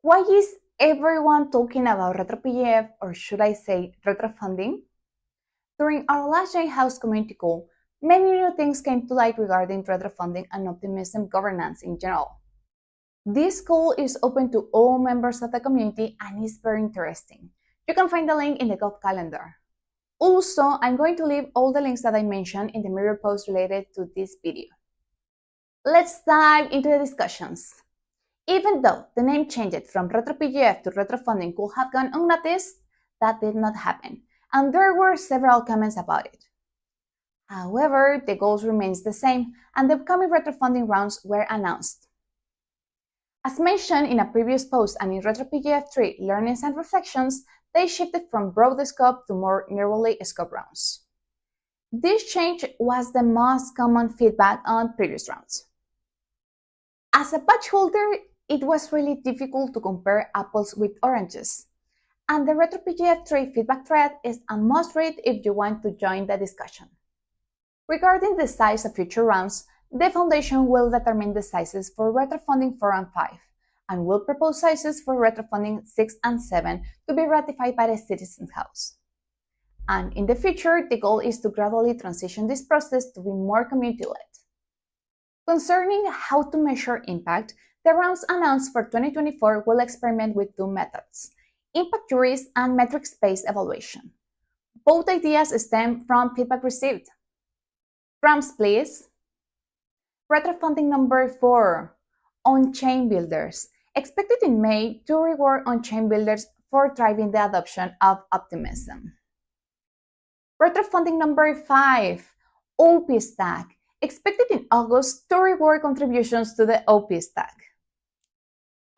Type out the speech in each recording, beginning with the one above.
Why is everyone talking about RetroPGF, or should I say retrofunding? During our last Joint House community call, many new things came to light regarding retrofunding and optimism governance in general. This call is open to all members of the community and is very interesting. You can find the link in the GOV calendar. Also, I'm going to leave all the links that I mentioned in the Mirror post related to this video. Let's dive into the discussions. Even though the name changed from RetroPGF to retrofunding could have gone unnoticed, that did not happen, and there were several comments about it. However, the goals remains the same, and the upcoming retrofunding rounds were announced. As mentioned in a previous post and in RetroPGF 3 Learnings and Reflections, they shifted from broad scope to more narrowly scope rounds. This change was the most common feedback on previous rounds. As a patch holder, it was really difficult to compare apples with oranges, and the RetroPGF 3 feedback thread is a must read if you want to join the discussion. Regarding the size of future rounds, the Foundation will determine the sizes for retrofunding 4 and 5, and will propose sizes for retrofunding 6 and 7 to be ratified by the Citizens House. And in the future, the goal is to gradually transition this process to be more community-led. Concerning how to measure impact, the rounds announced for 2024 will experiment with two methods: impact juries and metrics-based evaluation. Both ideas stem from feedback received. Prompts, please. Retrofunding number 4, on-chain builders. Expected in May to reward on-chain builders for driving the adoption of optimism. Retrofunding number 5, OP stack. Expected in August to reward contributions to the OP stack.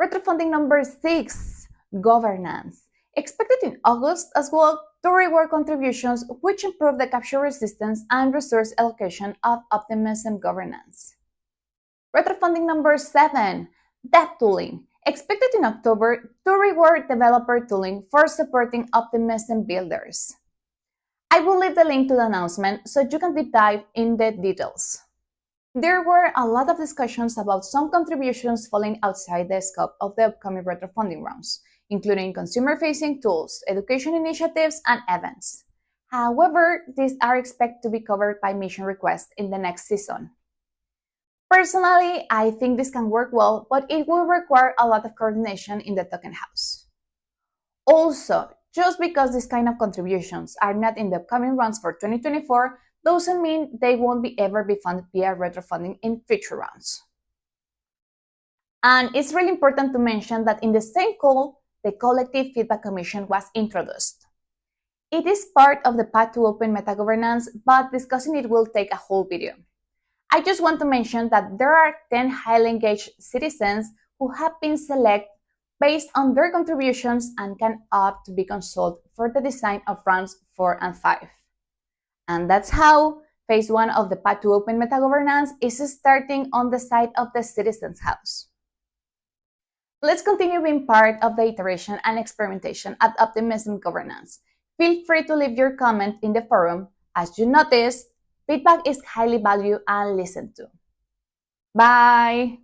Retrofunding number 6, governance. Expected in August as well to reward contributions which improve the capture resistance and resource allocation of optimism governance. Retrofunding number 7, dev tooling. Expected in October to reward developer tooling for supporting optimism builders. I will leave the link to the announcement so you can deep dive in the details. There were a lot of discussions about some contributions falling outside the scope of the upcoming retrofunding rounds, including consumer-facing tools, education initiatives, and events. However, these are expected to be covered by mission requests in the next season. Personally, I think this can work well, but it will require a lot of coordination in the token house. Also, just because these kind of contributions are not in the upcoming rounds for 2024 doesn't mean they won't ever be funded via retrofunding in future rounds. And it's really important to mention that in the same call, the Collective Feedback Commission was introduced. It is part of the path to open meta-governance, but discussing it will take a whole video. I just want to mention that there are 10 highly engaged citizens who have been selected based on their contributions and can opt to be consulted for the design of rounds 4 and 5. And that's how phase 1 of the path to open meta-governance is starting on the side of the Citizens House. Let's continue being part of the iteration and experimentation at Optimism Governance. Feel free to leave your comment in the forum. As you noticed, feedback is highly valued and listened to. Bye!